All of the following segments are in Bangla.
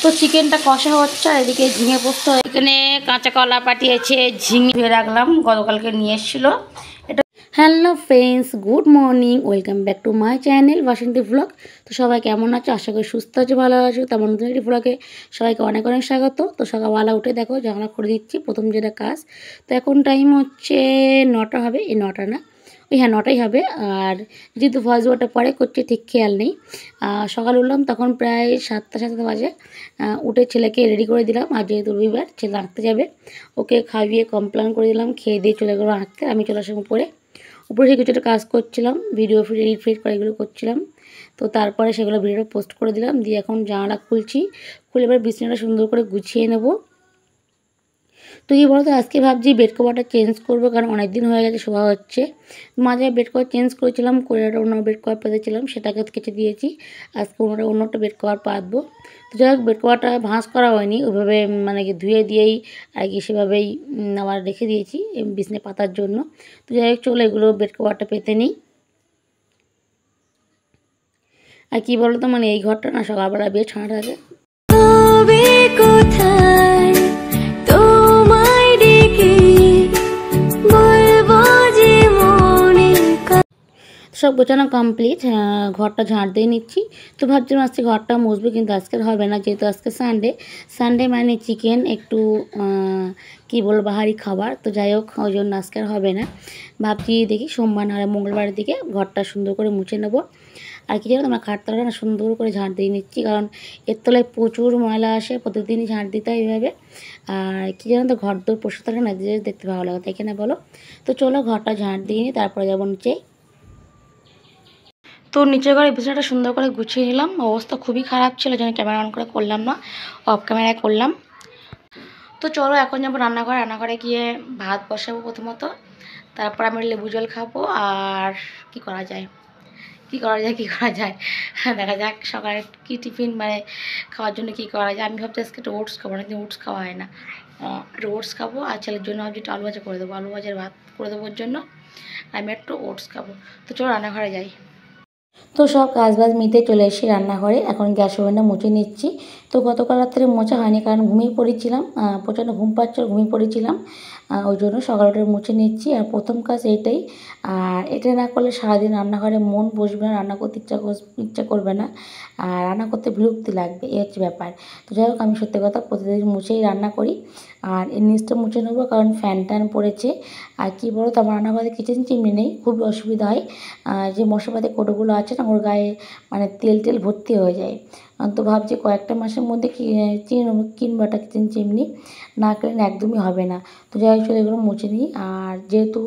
তো চিকেনটা কষা হচ্ছে আর এদিকে ঝিঙে পোস্ত। এখানে কাঁচা কলা পাঠিয়েছে, ঝিঙে ধুয়ে রাখলাম, গতকালকে নিয়ে এসেছিলো এটা। Hello friends, good morning, welcome back to my channel Basanti blog. তো সবাই কেমন আছো? আশা করি সুস্থ আছো, ভালো আছো। তেমন নতুন একটি ব্লগে সবাইকে অনেক অনেক স্বাগত। তো সকালবেলা উঠে দেখো জানলা করে দিচ্ছি, প্রথম যেটা কাজ। তো এখন টাইম হচ্ছে 9টা হবে, এই 9টা না, ওই হ্যাঁ 9টাই হবে। আর যেহেতু ভয়েস ওভারটা পরে করছে ঠিক খেয়াল নেই। সকাল উঠলাম তখন প্রায় 7টা বাজে। উঠে ছেলেকে রেডি করে দিলাম, আর যেহেতু রবিবার ছেলে আঁকতে যাবে, ওকে খাইয়ে কমপ্লেন করে দিলাম, খেয়ে দিয়ে চলে গেলো আঁকতে। আমি চলে আসলাম উপরে সে কিছুটা কাজ করছিলাম, ভিডিও এডিট ফিট করে এগুলো করছিলাম। তো তারপরে সেগুলো ভিডিওটা পোস্ট করে দিলাম, দিয়ে এখন জানালা খুলছি, খুলে এবার বিছানাটা সুন্দর করে গুছিয়ে নেবো। তো এই বলতো আজকে ভাবছি বেড কভারটা চেঞ্জ করবো, কারণ অনেক দিন হয়ে গেছে শোয়া হচ্ছে। মাঝে বেড কভার চেঞ্জ করেছিলাম, করে একটা অন্য বেড কভার পেতেছিলাম, সেটাকে কেটে দিয়েছি। আজকে অন্যটা বেড কভার পাতবো। তো যাই হোক, বেড কভারটা ভাঁজ করা হয়নি ওইভাবে, মানে কি ধুয়ে দিয়েই আর কি সেভাবেই আবার রেখে দিয়েছি বিছানায় পাতার জন্য। তো যাই হোক, চলো এগুলো বেড কভারটা পেতে নিই। আর কি বলতো, মানে এই ঘরটা না সকালবেলা বেশ ঠান্ডা থাকে। সব গোছানো কমপ্লিট, ঘরটা ঝাড় দিয়ে নিচ্ছি। তো ভাবছিলাম আজকে ঘরটা মুছবো, কিন্তু আজকে হবে না, যেহেতু আজকে সানডে মানে চিকেন একটু কী বলবো বাহারি খাবার। তো যাই হোক, ওই জন্য আজকে হবে না, ভাবছি দেখি সোমবার না মঙ্গলবারের দিকে ঘরটা সুন্দর করে মুছে নেবো। আর কি জানো, আমরা খাটতলাটা না সুন্দর করে ঝাড় দিয়ে নিচ্ছি, কারণ এর তলায় প্রচুর ময়লা আসে, প্রতিদিনই ঝাড় দিতে হয় এইভাবে। আর কি জানো তো, ঘর দৌড় পরিষ্কার থাকে না, দেখতে ভালো লাগে, তাই কিনা বলো? তো চলো ঘরটা ঝাড় দিয়ে নিই, তারপরে যাবো নিচে। তো নিচের ঘরে বিছানাটা সুন্দর করে গুছিয়ে নিলাম। অবস্থা খুবই খারাপ ছিল, যেন ক্যামেরা অন করে করলাম না, অফ ক্যামেরায় করলাম। তো চলো এখন যাবো রান্নাঘরে গিয়ে ভাত বসাবো প্রথমত, তারপর আমি লেবু জল খাবো। আর কি করা যায় দেখা যাক সকালে কি টিফিন, মানে খাওয়ার জন্য কি করা যায়। আমি ভাবছি আজকে একটু ওটস খাবো, অনেকদিন ওটস খাওয়া হয় না, একটু ওটস খাবো। আর ছেলের জন্য ভাবছি একটু আলু ভাজা করে দেবো, আলু ভাজার ভাত করে দেবোর জন্য আমি একটু ওটস খাবো। তো চলো রান্নাঘরে যাই। তো সব কাজবাজ মিটে চলে এসেছি রান্নাঘরে, এখন গ্যাস ওভেনটা মুছে নিচ্ছি। তো গতকাল রাত্রে মোছা হয়নি, কারণ ঘুমিয়ে পড়েছিলাম, প্রচণ্ড ঘুম পাচ্ছিল, ঘুমিয়ে পড়েছিলাম, ওই জন্য সকালটা মুছে নিচ্ছি। আর প্রথম কাজ এইটাই, আর এটা না করলে সারাদিন রান্নাঘরে মন বসবে না, রান্না করতে ইচ্ছা করবে না, আর রান্না করতে বিরক্তি লাগবে, এই হচ্ছে ব্যাপার। তো যাই হোক, আমি সত্যি কথা প্রতিদিন মুছেই রান্না করি। আর এর নিচটা মুছে নেবো, কারণ ফ্যান ট্যান পড়েছে। আর কি বলো তো, আমার রান্নাঘরে কিচেন চিমনি নেই, খুবই অসুবিধা হয়। যে মশলাপাতি কৌটোগুলো আছে না, ওর গায়ে মানে তেল ভর্তি হয়ে যায়। তো ভাবছি কয়েকটা মাসের মধ্যে কিনবো একটা কিচেন চিমনি, না কিনলে একদমই হবে না। তো যাই হোক, চলে এগুলো মুছে নিই। আর যেহেতু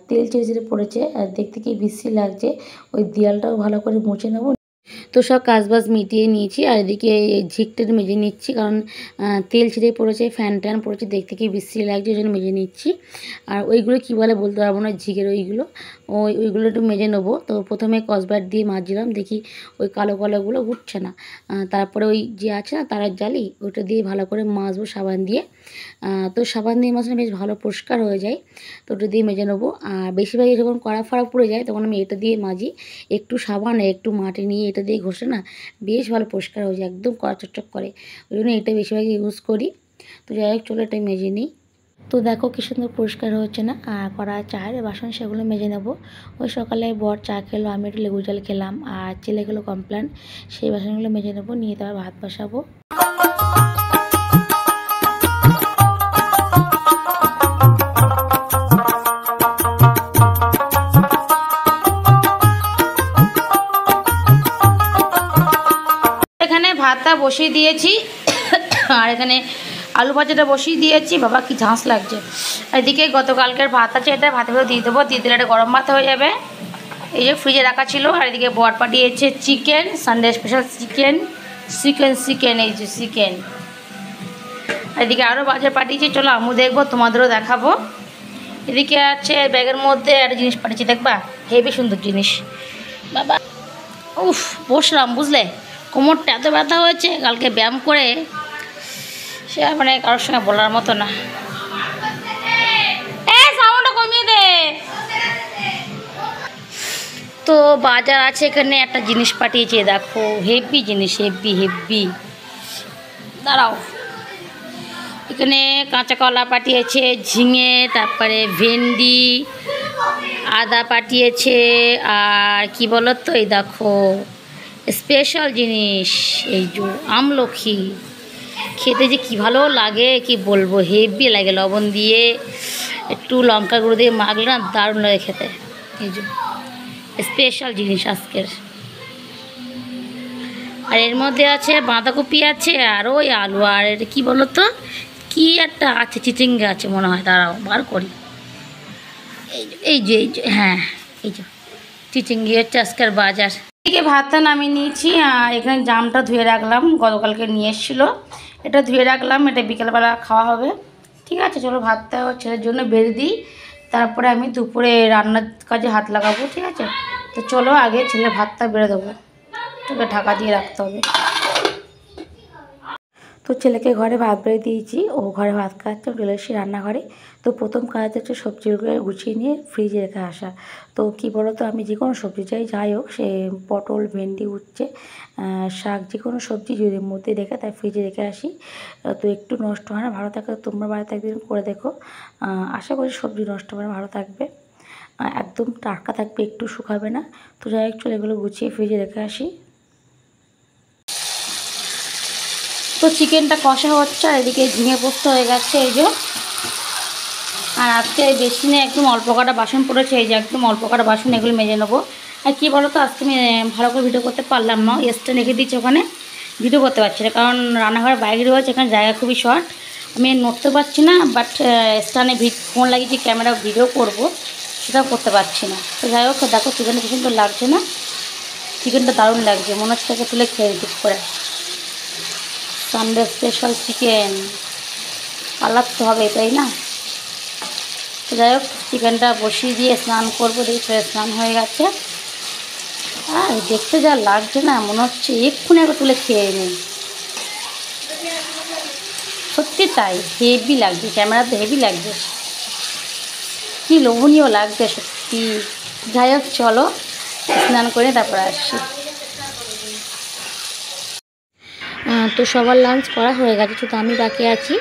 তেল চিটে পড়েছে, দেখতে কি বিশ্রী লাগছে, ওই দেয়ালটাও ভালো করে মুছে নেবো। তো সব কাজবাজ মিটিয়ে নিয়েছি, আর এদিকে ঝিকটা মেজে নিচ্ছি, কারণ তেল ছিঁড়ে পড়েছে, ফ্যান ট্যান পড়েছে, দেখতে কি বিশ্রী লাগছে, ওই জন্য মেজে নিচ্ছি। আর ওইগুলো কী বলে বলতে পারবো না, ঝিকের ওইগুলো একটু মেজে নেবো। তো প্রথমে কসবার দিয়ে মাজছিলাম, দেখি ওই কালো কালোগুলো উঠছে না। তারপরে ওই যে আছে না তারের জালি, ওইটা দিয়ে ভালো করে মাজবো সাবান দিয়ে। তো সাবান দিয়ে মাজলে বেশ ভালো পরিষ্কার হয়ে যায়, তো ওটা দিয়ে মেজে নেবো। আর বেশিরভাগই যখন কড়া ফড়া পড়ে যায়, তখন আমি এটা দিয়ে মাজি, একটু সাবান একটু মাটি নিয়ে এটা দিয়ে ঘষে না বেশ ভালো পরিষ্কার হয়ে যায়, একদম কড়া চকচক করে, ওই জন্য এটা বেশিরভাগই ইউজ করি। তো যাই হোক, চলো এটাই মেজে নিই। তো দেখো কি সুন্দর পরিষ্কার হচ্ছে না। আর কড়া চায়ের বাসন সেগুলো মেজে নেবো। ওই সকালে বর চা খেলো, আমি একটু লেবু জল খেলাম, আর ছেলে খেলো কমপ্লেন, সেই বাসনগুলো মেজে নেবো, নিয়ে তারপর ভাত বসাবো। এখানে ভাতটা বসিয়ে দিয়েছি, আর এখানে আলু ভাজাটা বসিয়ে দিয়েছি। বাবা কি ঝাঁস লাগছে। এদিকে গতকালকের ভাত আছে, এটা ভাতের ভেতরে দিয়ে দেবো, দিয়ে দিলে এটা গরম ভাত হয়ে যাবে। এই যে ফ্রিজে রাখা ছিল। আর এদিকে বর পাঠিয়েছে চিকেন, সানডে স্পেশাল চিকেন, এই যে চিকেন। এদিকে আরও বাজার পাঠিয়েছি, চলো আমিও দেখবো, তোমাদেরও দেখাবো। এদিকে আছে ব্যাগের মধ্যে একটা জিনিস পাঠিয়েছি, দেখবা হেবি সুন্দর জিনিস। বাবা উফ, বসলাম বুঝলে, কোমরটা এত ব্যথা হয়েছে কালকে ব্যায়াম করে, সে মানে কারোর সঙ্গে বলার মতো না। সাউন্ডটা কমিয়ে দে। তো বাজার আছে, এখানে একটা জিনিস পাঠিয়েছে, দেখো হেভি জিনিস, হেভি দাঁড়াও, এখানে কাঁচা কলা পাঠিয়েছে, ঝিঙে, তারপরে ভেন্ডি, আদা পাঠিয়েছে, আর কি বলো তো, এই দেখো স্পেশাল জিনিস, এই যে আমলকি। খেতে যে কী ভালো লাগে কি বলবো, হেভি লাগে, লবণ দিয়ে একটু লঙ্কা গুঁড়ো দিয়ে মাখলে না দারুণ লাগে খেতে। এই যে স্পেশাল জিনিস আজকের। আর এর মধ্যে আছে বাঁধাকপি আছে, আর ওই আলু, আর এটা কী বলো তো, কী একটা আছে, চিচিঙ্গা আছে মনে হয়, দাঁড়াও বার করি। এই যে হ্যাঁ, এই যে চিচিঙ্গি হচ্ছে আজকের বাজার। এদিকে ভাতটা নামিয়ে নিয়েছি, আর এখানে জামটা ধুয়ে রাখলাম, গতকালকে নিয়ে এসেছিলো, এটা ধুয়ে রাখলাম, এটা বিকেলবেলা খাওয়া হবে। ঠিক আছে, চলো ভাতটা ছেলের জন্য বেড়ে দিই, তারপরে আমি দুপুরে রান্নার কাজে হাত লাগাবো। ঠিক আছে, তো চলো আগে ছেলের ভাতটা বেড়ে দেবো, তোকে ঢাকা দিয়ে রাখতে হবে। তো ছেলেকে ঘরে ভাত বেড়ে দিয়েছি, ও ঘরে ভাত খাচ্ছে, চলে এসেছি রান্নাঘরে। তো প্রথম কাজ হচ্ছে সবজিগুলো গুছিয়ে নিয়ে ফ্রিজে রেখে আসা। তো কী বলো তো, আমি যে কোনো সবজি চাই, যাই হোক, সে পটল, ভেন্ডি, উচ্ছে, শাক, যে কোনো সবজি যদি মধ্যে রেখে তাই ফ্রিজে রেখে আসি, তো একটু নষ্ট হয় না, ভালো থাকে। তোমরা বাড়িতে একদিন করে দেখো, আশা করি সবজি নষ্ট হবে না, ভালো থাকবে, একদম টাটকা থাকবে, একটু শুকাবে না। তো যাই হোক, চলো এগুলো গুছিয়ে ফ্রিজে রেখে আসি। তো চিকেনটা কষা হচ্ছে, আর এদিকে ঝিঙে পোস্ত হয়ে গেছে, এই যে। আর আজকে বেশি নেই, একদম অল্প কটা বাসন পড়েছে, এই যে একদম অল্প কটা বাসন, এগুলো মেজে নেবো। আর কী বলো তো, আজকে আমি ভালো করে ভিডিও করতে পারলাম না, স্ট্যান্ড রেখে দিচ্ছি ওখানে, ভিডিও করতে পারছি না, কারণ রান্নাঘরের বাইরে রয়েছে, এখানে জায়গা খুবই শর্ট, আমি নড়তে পারছি না, বাট স্ট্যান্ডে ফোন লাগিয়েছি, ক্যামেরা ভিডিও করব, সেটাও করতে পারছি না। তো যাই হোক, দেখো চিকেনটা কিছু তো লাগছে না, চিকেনটা দারুণ লাগছে, মনে হচ্ছে তাকে তুলে খেয়ে ঠিক করে। সানডে স্পেশাল চিকেন, পালার তো হবে, তাই না? তো যাই হোক, চিকেনটা বসিয়ে দিয়ে স্নান করবো, দেখি স্নান হয়ে গেছে, আর দেখতে যা লাগছে না, মনে হচ্ছে এক্ষুনি একটু তুলে খেয়ে নিই, সত্যি তাই, হেভি লাগছে, ক্যামেরাতে হেভি লাগছে, কি লোভনীয় লাগছে সত্যি। যাই হোক, চলো স্নান করে তারপরে আসছি। তো সবার লাঞ্চ করা হয়ে গেছে, তো আমি বাকি আছি।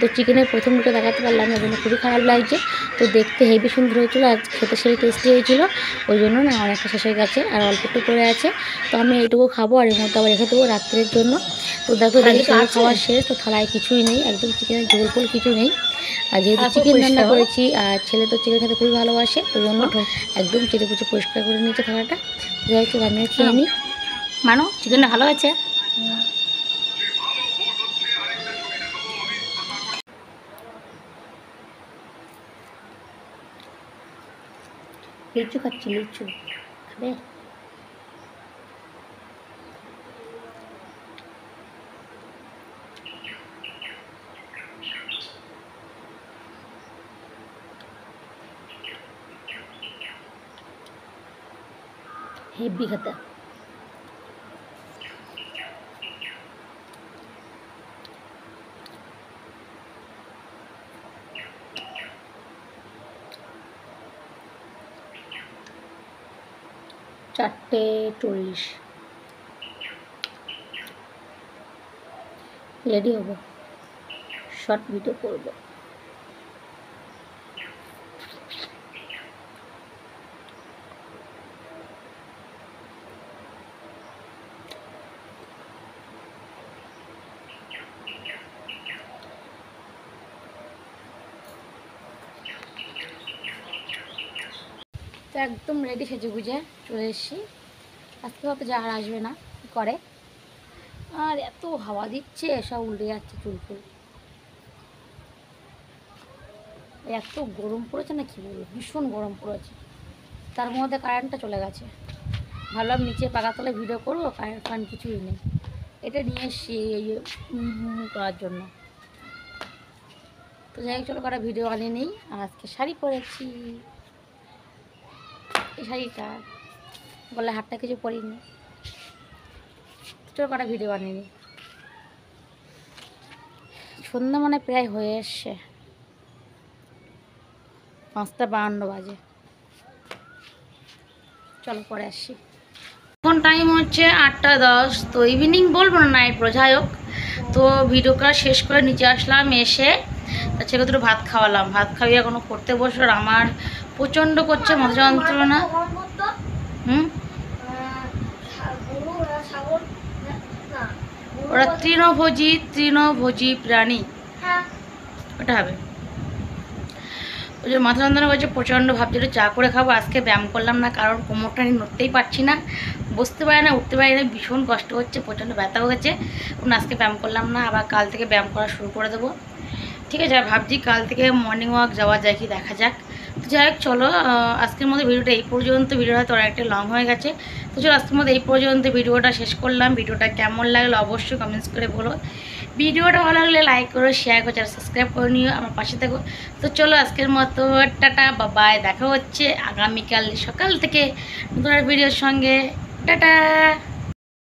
তো চিকেনের প্রথম দুটো দেখাতে পারলাম, ওই জন্য খুবই খারাপ লাগছে। তো দেখতে হেভি সুন্দর হয়েছিলো, আর খেতে সেই টেস্টি হয়েছিলো, ওই জন্য না অনেকটা শেষ হয়ে গেছে, আর অল্প একটু করে আছে। তো আমি এইটুকু খাবো, আর এর মধ্যে আবার রেখে দেবো রাত্রের জন্য। তো দেখো সবার খাওয়া শেষ, তো থালায় কিছুই নেই, একদম চিকেনের ঝোল ফোল কিছু নেই। আর যেহেতু চিকেন রান্না করেছি, আর ছেলে তো চিকেন খেতে খুবই ভালোবাসে, ওই জন্য একদম চেটে কুচে পরিষ্কার করে নিয়েছে থালাটা। যাই হোক, আমিও খেয়ে নিই। মানো চিকেনটা ভালো আছে। লিচু খাচ্ছি, লিচু খাবে? হেভি খেতে। চারটে 40 রেডি হবো, শর্ট ভিডিও করবো। তো একদম রেডি সেজে গুজে চলে এসেছি, আজকে হয়তো যা আর আসবে না, কী করে, আর এত হাওয়া দিচ্ছে, সব উল্টে যাচ্ছে চুল ফুল, এত গরম পড়েছে না, কী বলবো, ভীষণ গরম পড়েছে, তার মধ্যে কারেন্টটা চলে গেছে। ভাবলাম নিচে পাকাতলায় ভিডিও করবো, কারেন্ট ফান কিছুই নেই, এটা নিয়ে এসছি এই করার জন্য। তো যাই হোক, চলো কটা ভিডিও বানিয়ে নিই। আর আজকে শাড়ি পরেছি, এই শাড়িটা বলে হাতটা কিছু পরিনি, চলো কটা ভিডিও বানিয়ে নিই। সন্ধ্যা মানে প্রায় হয়ে এসছে, 5:52 বাজে, চলো পরে আসছি। এখন টাইম হচ্ছে 8:10, তো ইভিনিং বলবো না, নাইট পুরো, যাই হোক। তো ভিডিওটা শেষ করে নিচে আসলাম, এসে তার ছেলে দুটো ভাত খাওয়ালাম, ভাত খাইয়ে এখনো পড়তে বসলো। আর আমার প্রচণ্ড করছে মাথা যন্ত্রণা। হুম, ওরা তৃণভোজী প্রাণী, ওটা হবে। ওই যে মাথা যন্ত্রণা করছে প্রচণ্ড, ভাবছি একটু চা করে খাবো। আজকে ব্যায়াম করলাম না, কারণ কোমরটা নিয়ে নড়তেই পারছি না, বসতে পারি না, উঠতে পারি না, ভীষণ কষ্ট হচ্ছে, প্রচণ্ড ব্যথা হয়েছে। আজকে ব্যায়াম করলাম না, আবার কাল থেকে ব্যায়াম করা শুরু করে দেবো। ঠিক আছে, ভাবছি কাল থেকে মর্নিং ওয়াক যাওয়া যায় কি, দেখা যাক। তো যাই হোক, চলো আজকের মধ্যে ভিডিওটা এই পর্যন্ত। ভিডিওটা হয়তো অনেকটা লং হয়ে গেছে, তো চলো আজকের মধ্যে এই পর্যন্ত ভিডিওটা শেষ করলাম। ভিডিওটা কেমন লাগলো অবশ্যই কমেন্টস করে বলো। ভিডিওটা ভালো লাগলে লাইক করো, শেয়ার করো, আর সাবস্ক্রাইব করে নিও, আমার পাশে থাকো। তো চলো আজকের মতো টাটা, বাবাই, দেখা হচ্ছে আগামীকাল সকাল থেকে নতুন ভিডিওর সঙ্গে। টাটা।